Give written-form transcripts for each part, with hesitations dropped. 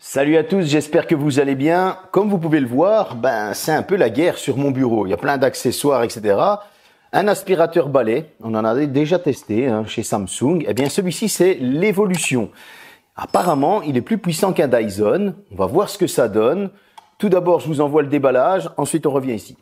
Salut à tous, j'espère que vous allez bien. Comme vous pouvez le voir, c'est un peu la guerre sur mon bureau. Il y a plein d'accessoires, etc. Un aspirateur balai, on en a déjà testé chez Samsung. Eh bien, celui-ci, c'est l'évolution. Apparemment, il est plus puissant qu'un Dyson. On va voir ce que ça donne. Tout d'abord, je vous envoie le déballage. Ensuite, on revient ici.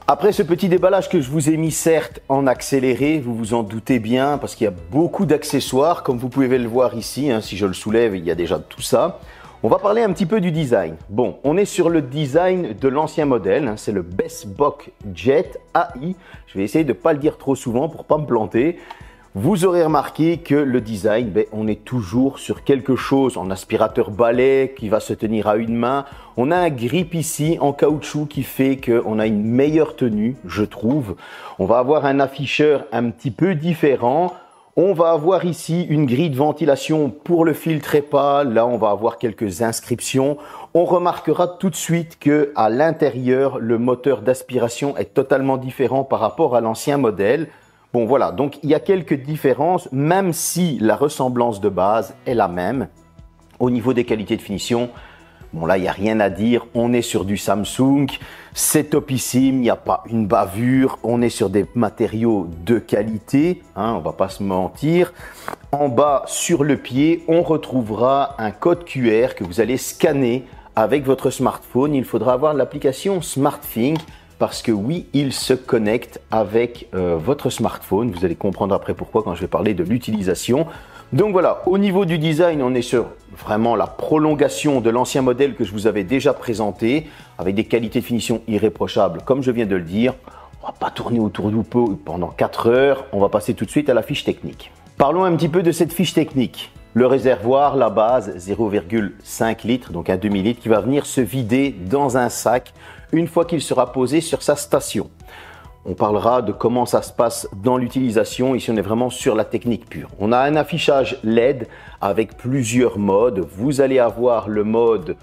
Après ce petit déballage que je vous ai mis certes en accéléré, vous vous en doutez bien parce qu'il y a beaucoup d'accessoires comme vous pouvez le voir ici, si je le soulève il y a déjà tout ça. On va parler un petit peu du design. Bon, on est sur le design de l'ancien modèle, c'est le Bestbock Jet AI. Je vais essayer de ne pas le dire trop souvent pour ne pas me planter. Vous aurez remarqué que le design, on est toujours sur quelque chose en aspirateur balai qui va se tenir à une main. On a un grip ici en caoutchouc qui fait qu'on a une meilleure tenue, je trouve. On va avoir un afficheur un petit peu différent. On va avoir ici une grille de ventilation pour le filtre HEPA. Là, on va avoir quelques inscriptions. On remarquera tout de suite que à l'intérieur, le moteur d'aspiration est totalement différent par rapport à l'ancien modèle. Bon voilà, donc il y a quelques différences, même si la ressemblance de base est la même. Au niveau des qualités de finition, bon là il n'y a rien à dire, on est sur du Samsung, c'est topissime, il n'y a pas une bavure, on est sur des matériaux de qualité, on va pas se mentir. En bas sur le pied, on retrouvera un code QR que vous allez scanner avec votre smartphone. Il faudra avoir l'application SmartThings. Parce que oui, il se connecte avec votre smartphone. Vous allez comprendre après pourquoi quand je vais parler de l'utilisation. Donc voilà, au niveau du design, on est sur vraiment la prolongation de l'ancien modèle que je vous avais déjà présenté, avec des qualités de finition irréprochables, comme je viens de le dire. On ne va pas tourner autour du pot pendant 4 heures. On va passer tout de suite à la fiche technique. Parlons un petit peu de cette fiche technique. Le réservoir, la base, 0,5 litres, donc un demi-litre, qui va venir se vider dans un sac une fois qu'il sera posé sur sa station. On parlera de comment ça se passe dans l'utilisation. Ici, on est vraiment sur la technique pure. On a un affichage LED avec plusieurs modes. Vous allez avoir le mode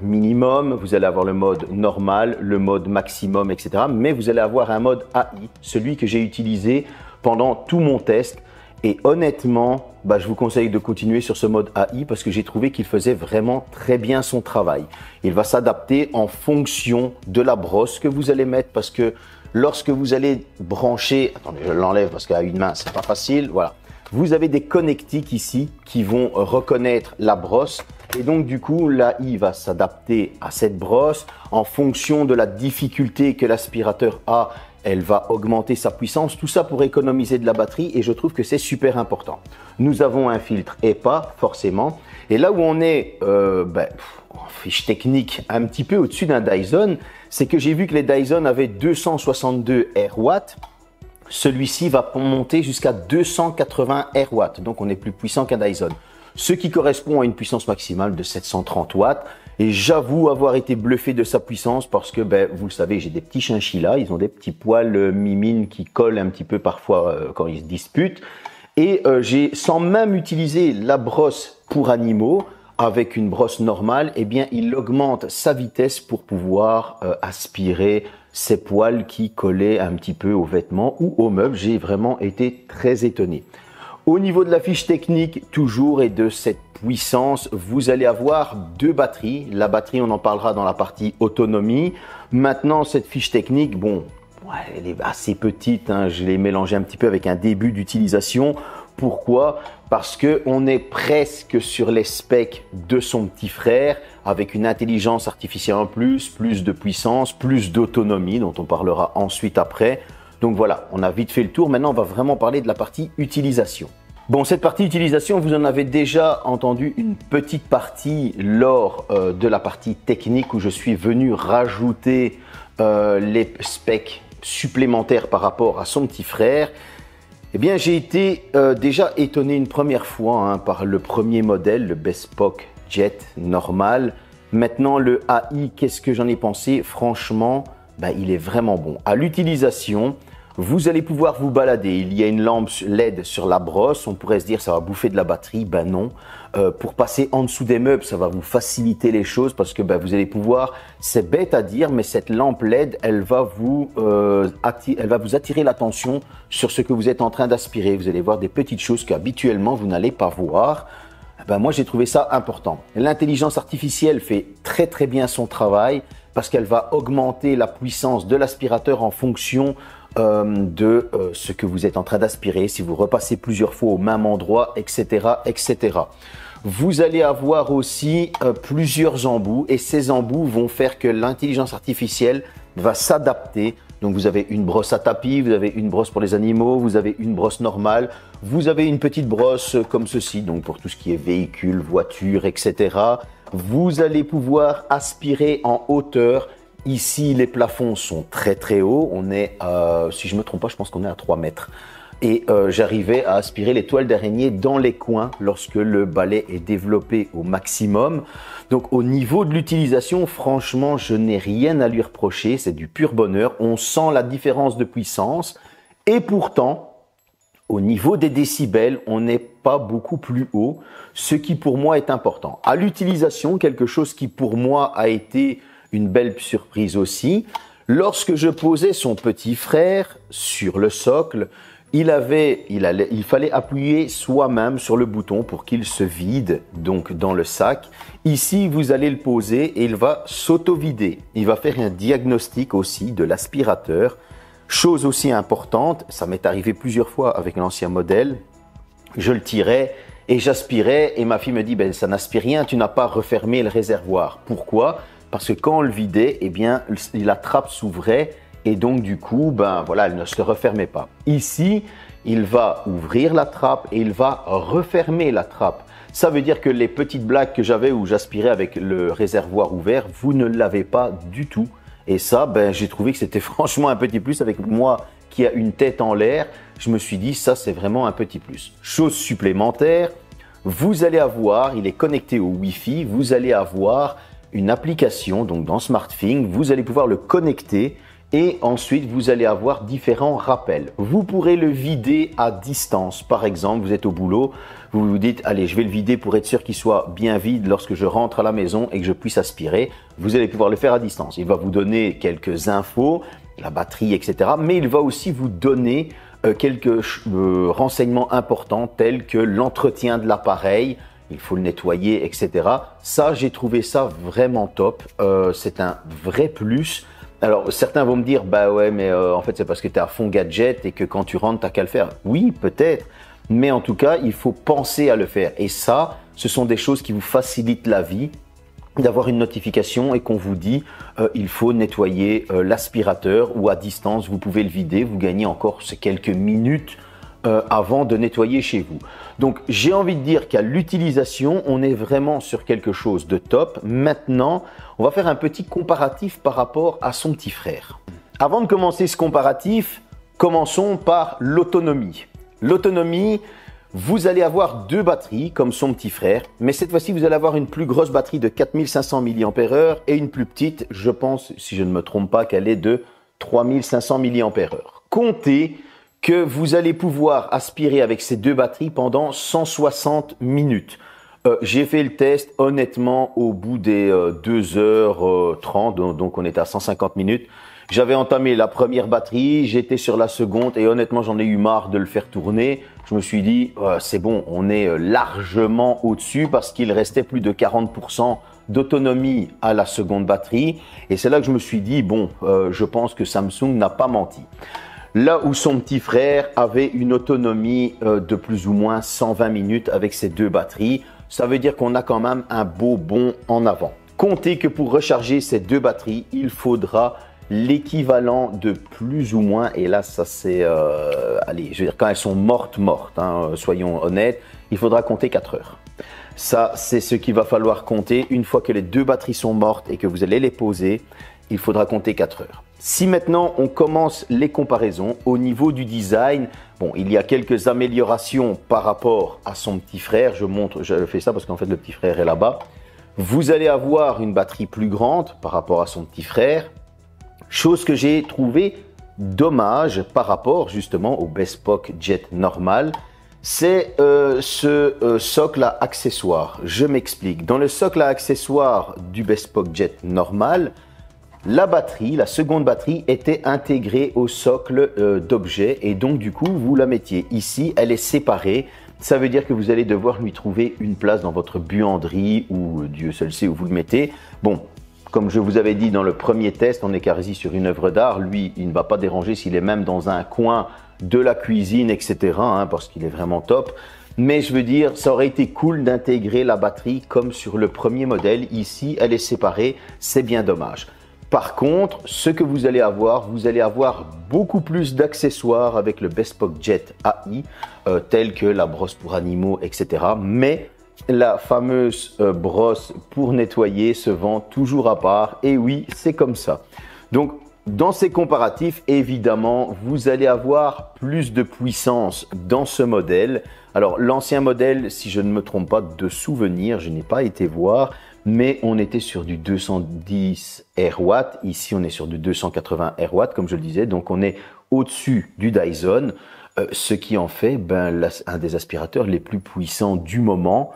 minimum, vous allez avoir le mode normal, le mode maximum, etc. Mais vous allez avoir un mode AI, celui que j'ai utilisé pendant tout mon test. Et honnêtement, je vous conseille de continuer sur ce mode AI parce que j'ai trouvé qu'il faisait vraiment très bien son travail. Il va s'adapter en fonction de la brosse que vous allez mettre parce que lorsque vous allez brancher, attendez, je l'enlève parce qu'à une main, c'est pas facile, voilà. Vous avez des connectiques ici qui vont reconnaître la brosse et donc du coup, l'AI va s'adapter à cette brosse en fonction de la difficulté que l'aspirateur a. Elle va augmenter sa puissance, tout ça pour économiser de la batterie et je trouve que c'est super important. Nous avons un filtre HEPA forcément Et là où on est en fiche technique un petit peu au-dessus d'un Dyson, c'est que j'ai vu que les Dyson avaient 262 Airwatts. Celui-ci va monter jusqu'à 280 Airwatts, donc on est plus puissant qu'un Dyson. Ce qui correspond à une puissance maximale de 730 watts. Et j'avoue avoir été bluffé de sa puissance parce que, vous le savez, j'ai des petits chinchillas, ils ont des petits poils mimines qui collent un petit peu parfois quand ils se disputent. Et sans même utiliser la brosse pour animaux, avec une brosse normale, eh bien, il augmente sa vitesse pour pouvoir aspirer ces poils qui collaient un petit peu aux vêtements ou aux meubles. J'ai vraiment été très étonné. Au niveau de la fiche technique, toujours et de cette puissance, vous allez avoir deux batteries. La batterie, on en parlera dans la partie autonomie. Maintenant, cette fiche technique, elle est assez petite, hein. Je l'ai mélangée un petit peu avec un début d'utilisation. Pourquoi? Parce qu'on est presque sur les specs de son petit frère, avec une intelligence artificielle en plus de puissance, plus d'autonomie, dont on parlera ensuite après. Donc voilà, on a vite fait le tour. Maintenant, on va vraiment parler de la partie utilisation. Bon, cette partie utilisation, vous en avez déjà entendu une petite partie lors de la partie technique où je suis venu rajouter les specs supplémentaires par rapport à son petit frère. Eh bien, j'ai été déjà étonné une première fois par le premier modèle, le Bespoke Jet normal. Maintenant, le AI, qu'est-ce que j'en ai pensé? Franchement, il est vraiment bon. À l'utilisation, vous allez pouvoir vous balader. Il y a une lampe LED sur la brosse. On pourrait se dire ça va bouffer de la batterie. Ben non. Pour passer en dessous des meubles, ça va vous faciliter les choses parce que vous allez pouvoir, c'est bête à dire, mais cette lampe LED, elle va vous attirer l'attention sur ce que vous êtes en train d'aspirer. Vous allez voir des petites choses qu'habituellement vous n'allez pas voir. Moi, j'ai trouvé ça important. L'intelligence artificielle fait très très bien son travail parce qu'elle va augmenter la puissance de l'aspirateur en fonction de ce que vous êtes en train d'aspirer, si vous repassez plusieurs fois au même endroit, etc., etc. Vous allez avoir aussi plusieurs embouts et ces embouts vont faire que l'intelligence artificielle va s'adapter. Donc vous avez une brosse à tapis, vous avez une brosse pour les animaux, vous avez une brosse normale, vous avez une petite brosse comme ceci, donc pour tout ce qui est véhicule, voiture, etc. Vous allez pouvoir aspirer en hauteur. Ici, les plafonds sont très très hauts. On est, si je me trompe pas, je pense qu'on est à 3 mètres. Et j'arrivais à aspirer les toiles d'araignée dans les coins lorsque le balai est développé au maximum. Donc au niveau de l'utilisation, franchement, je n'ai rien à lui reprocher. C'est du pur bonheur. On sent la différence de puissance. Et pourtant, au niveau des décibels, on n'est pas beaucoup plus haut, ce qui pour moi est important. À l'utilisation, quelque chose qui pour moi a été une belle surprise aussi. Lorsque je posais son petit frère sur le socle, il fallait appuyer soi-même sur le bouton pour qu'il se vide donc dans le sac. Ici, vous allez le poser et il va s'auto-vider. Il va faire un diagnostic aussi de l'aspirateur. Chose aussi importante, ça m'est arrivé plusieurs fois avec l'ancien modèle. Je le tirais et j'aspirais et ma fille me dit ça n'aspire rien, tu n'as pas refermé le réservoir. Pourquoi? Parce que quand on le vidait, eh bien, la trappe s'ouvrait et donc du coup, elle ne se refermait pas. Ici, il va ouvrir la trappe et il va refermer la trappe. Ça veut dire que les petites blagues que j'avais où j'aspirais avec le réservoir ouvert, vous ne l'avez pas du tout. Et ça, j'ai trouvé que c'était franchement un petit plus avec moi qui a une tête en l'air. Je me suis dit, ça, c'est vraiment un petit plus. Chose supplémentaire, vous allez avoir, il est connecté au Wi-Fi, vous allez avoir une application, donc dans SmartThings, vous allez pouvoir le connecter et ensuite vous allez avoir différents rappels. Vous pourrez le vider à distance. Par exemple, vous êtes au boulot, vous vous dites, allez, je vais le vider pour être sûr qu'il soit bien vide lorsque je rentre à la maison et que je puisse aspirer. Vous allez pouvoir le faire à distance. Il va vous donner quelques infos, la batterie, etc. Mais il va aussi vous donner quelques renseignements importants tels que l'entretien de l'appareil, il faut le nettoyer, etc. Ça, j'ai trouvé ça vraiment top. C'est un vrai plus. Alors, certains vont me dire, ouais, mais en fait, c'est parce que tu es à fond gadget et que quand tu rentres, tu n'as qu'à le faire. Oui, peut-être. Mais en tout cas, il faut penser à le faire. Et ça, ce sont des choses qui vous facilitent la vie. D'avoir une notification et qu'on vous dit il faut nettoyer l'aspirateur ou à distance, vous pouvez le vider. Vous gagnez encore ces quelques minutes avant de nettoyer chez vous. Donc j'ai envie de dire qu'à l'utilisation, on est vraiment sur quelque chose de top. Maintenant, on va faire un petit comparatif par rapport à son petit frère. Avant de commencer ce comparatif, commençons par l'autonomie. L'autonomie, vous allez avoir deux batteries comme son petit frère, mais cette fois-ci, vous allez avoir une plus grosse batterie de 4500 mAh et une plus petite, je pense, si je ne me trompe pas, qu'elle est de 3500 mAh. Comptez que vous allez pouvoir aspirer avec ces deux batteries pendant 160 minutes. J'ai fait le test, honnêtement, au bout des 2h30, donc on était à 150 minutes. J'avais entamé la première batterie, j'étais sur la seconde et honnêtement, j'en ai eu marre de le faire tourner. Je me suis dit, c'est bon, on est largement au-dessus parce qu'il restait plus de 40% d'autonomie à la seconde batterie. Et c'est là que je me suis dit, bon, je pense que Samsung n'a pas menti. Là où son petit frère avait une autonomie de plus ou moins 120 minutes avec ses deux batteries, ça veut dire qu'on a quand même un beau bond en avant. Comptez que pour recharger ces deux batteries, il faudra l'équivalent de plus ou moins, et là ça c'est, allez, je veux dire quand elles sont mortes, hein, soyons honnêtes, il faudra compter 4 heures. Ça c'est ce qu'il va falloir compter une fois que les deux batteries sont mortes et que vous allez les poser, il faudra compter 4 heures. Si maintenant on commence les comparaisons au niveau du design, bon, il y a quelques améliorations par rapport à son petit frère. Je fais ça parce qu'en fait le petit frère est là-bas. Vous allez avoir une batterie plus grande par rapport à son petit frère, chose que j'ai trouvé dommage par rapport justement au Bespoke Jet normal. C'est ce socle à accessoires. Je m'explique. Dans le socle à accessoires du Bespoke Jet normal, la batterie, la seconde batterie était intégrée au socle d'objet et donc du coup vous la mettiez ici, elle est séparée. Ça veut dire que vous allez devoir lui trouver une place dans votre buanderie ou Dieu seul sait où vous le mettez. Bon, comme je vous avais dit dans le premier test, on est quasi sur une œuvre d'art. Lui, il ne va pas déranger s'il est même dans un coin de la cuisine, etc. Hein, parce qu'il est vraiment top. Mais je veux dire, ça aurait été cool d'intégrer la batterie comme sur le premier modèle. Ici, elle est séparée, c'est bien dommage. Par contre, ce que vous allez avoir beaucoup plus d'accessoires avec le Bespoke Jet AI, tels que la brosse pour animaux, etc. Mais la fameuse brosse pour nettoyer se vend toujours à part. Et oui, c'est comme ça. Donc, dans ces comparatifs, évidemment, vous allez avoir plus de puissance dans ce modèle. Alors, l'ancien modèle, si je ne me trompe pas de souvenir, je n'ai pas été voir, mais on était sur du 210 RW. Ici, on est sur du 280 RW, comme je le disais. Donc, on est au-dessus du Dyson, ce qui en fait un des aspirateurs les plus puissants du moment.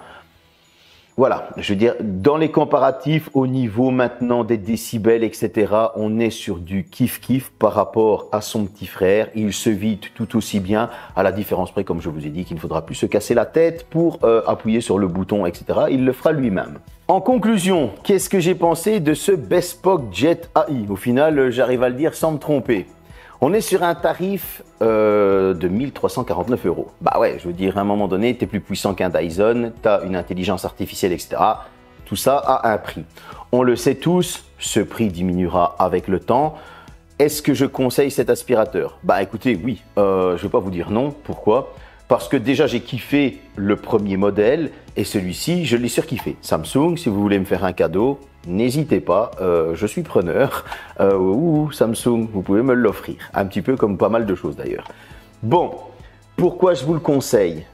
Voilà, je veux dire, dans les comparatifs au niveau maintenant des décibels, etc., on est sur du kiff-kiff par rapport à son petit frère. Il se vide tout aussi bien, à la différence près, comme je vous ai dit, qu'il ne faudra plus se casser la tête pour appuyer sur le bouton, etc. Il le fera lui-même. En conclusion, qu'est-ce que j'ai pensé de ce Bespoke Jet AI? Au final, j'arrive à le dire sans me tromper. On est sur un tarif de 1349 €. Bah ouais, je veux dire, à un moment donné, tu es plus puissant qu'un Dyson, tu as une intelligence artificielle, etc. Tout ça a un prix. On le sait tous, ce prix diminuera avec le temps. Est-ce que je conseille cet aspirateur? Bah écoutez, oui, je ne vais pas vous dire non. Pourquoi? Parce que déjà, j'ai kiffé le premier modèle et celui-ci, je l'ai surkiffé. Samsung, si vous voulez me faire un cadeau, n'hésitez pas, je suis preneur. Ou Samsung, vous pouvez me l'offrir. Un petit peu comme pas mal de choses d'ailleurs. Bon, pourquoi je vous le conseille?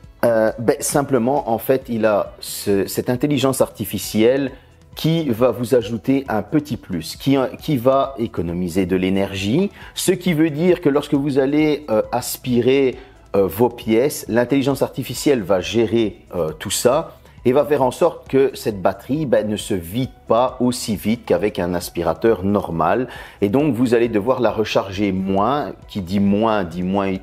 Simplement, en fait, il a cette intelligence artificielle qui va vous ajouter un petit plus, qui va économiser de l'énergie, ce qui veut dire que lorsque vous allez aspirer vos pièces, l'intelligence artificielle va gérer tout ça et va faire en sorte que cette batterie ne se vide pas aussi vite qu'avec un aspirateur normal. Et donc, vous allez devoir la recharger moins. Qui dit moins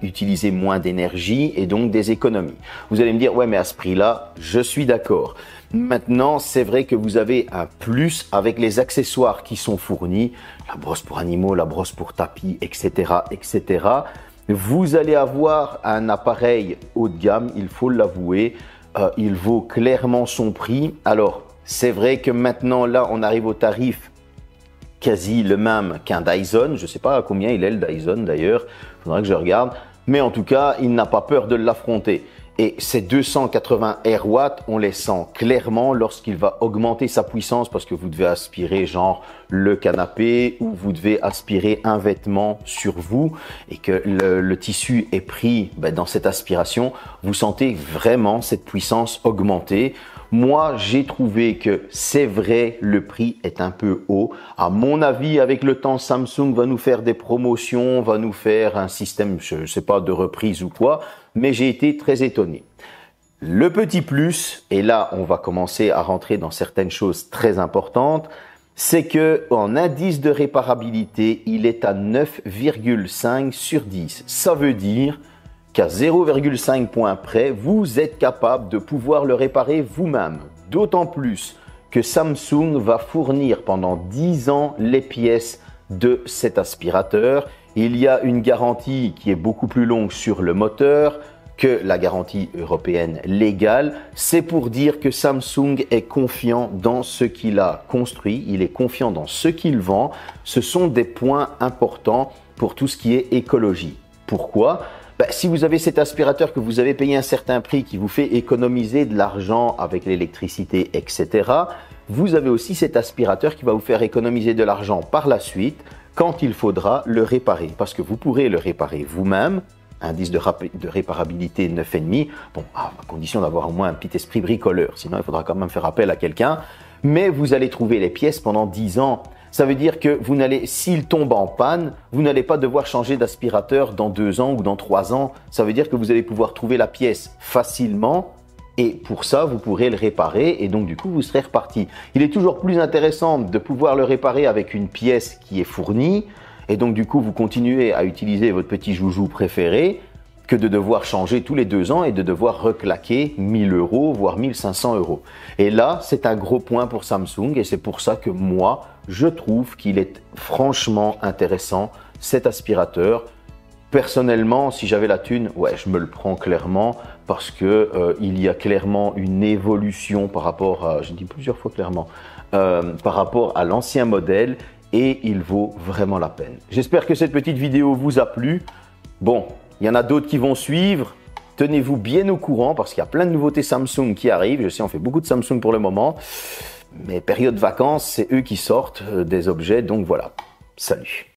utiliser moins d'énergie et donc des économies. Vous allez me dire, ouais, mais à ce prix-là, je suis d'accord. Maintenant, c'est vrai que vous avez un plus avec les accessoires qui sont fournis, la brosse pour animaux, la brosse pour tapis, etc., etc. Vous allez avoir un appareil haut de gamme, il faut l'avouer. Il vaut clairement son prix. Alors, c'est vrai que maintenant, là, on arrive au tarif quasi le même qu'un Dyson. Je ne sais pas à combien il est le Dyson d'ailleurs. Il faudra que je regarde. mais en tout cas, il n'a pas peur de l'affronter. Et ces 280 AirWatt, on les sent clairement lorsqu'il va augmenter sa puissance parce que vous devez aspirer genre le canapé ou vous devez aspirer un vêtement sur vous et que le tissu est pris dans cette aspiration. Vous sentez vraiment cette puissance augmenter. Moi, j'ai trouvé que c'est vrai, le prix est un peu haut. À mon avis, avec le temps, Samsung va nous faire des promotions, va nous faire un système, je ne sais pas, de reprise ou quoi, mais j'ai été très étonné. Le petit plus, et là, on va commencer à rentrer dans certaines choses très importantes, c'est que en indice de réparabilité, il est à 9,5 sur 10. Ça veut dire qu'à 0,5 points près, vous êtes capable de pouvoir le réparer vous-même. D'autant plus que Samsung va fournir pendant 10 ans les pièces de cet aspirateur. Il y a une garantie qui est beaucoup plus longue sur le moteur que la garantie européenne légale. C'est pour dire que Samsung est confiant dans ce qu'il a construit, il est confiant dans ce qu'il vend. Ce sont des points importants pour tout ce qui est écologie. Pourquoi ? Si vous avez cet aspirateur que vous avez payé un certain prix qui vous fait économiser de l'argent avec l'électricité, etc., vous avez aussi cet aspirateur qui va vous faire économiser de l'argent par la suite quand il faudra le réparer. Parce que vous pourrez le réparer vous-même, indice de réparabilité 9,5, bon, à condition d'avoir au moins un petit esprit bricoleur, sinon il faudra quand même faire appel à quelqu'un, mais vous allez trouver les pièces pendant 10 ans. Ça veut dire que vous n'allez, s'il tombe en panne, vous n'allez pas devoir changer d'aspirateur dans 2 ans ou dans 3 ans. Ça veut dire que vous allez pouvoir trouver la pièce facilement et pour ça, vous pourrez le réparer et donc du coup, vous serez reparti. Il est toujours plus intéressant de pouvoir le réparer avec une pièce qui est fournie et donc du coup, vous continuez à utiliser votre petit joujou préféré que de devoir changer tous les 2 ans et de devoir reclaquer 1000 €, voire 1500 €. Et là, c'est un gros point pour Samsung et c'est pour ça que moi, je trouve qu'il est franchement intéressant, cet aspirateur. Personnellement, si j'avais la thune, ouais, je me le prends clairement parce que il y a clairement une évolution par rapport à, je dis plusieurs fois clairement, par rapport à l'ancien modèle et il vaut vraiment la peine. J'espère que cette petite vidéo vous a plu. Bon, il y en a d'autres qui vont suivre. Tenez-vous bien au courant parce qu'il y a plein de nouveautés Samsung qui arrivent. Je sais, on fait beaucoup de Samsung pour le moment. Mais période vacances, c'est eux qui sortent des objets. Donc voilà, salut.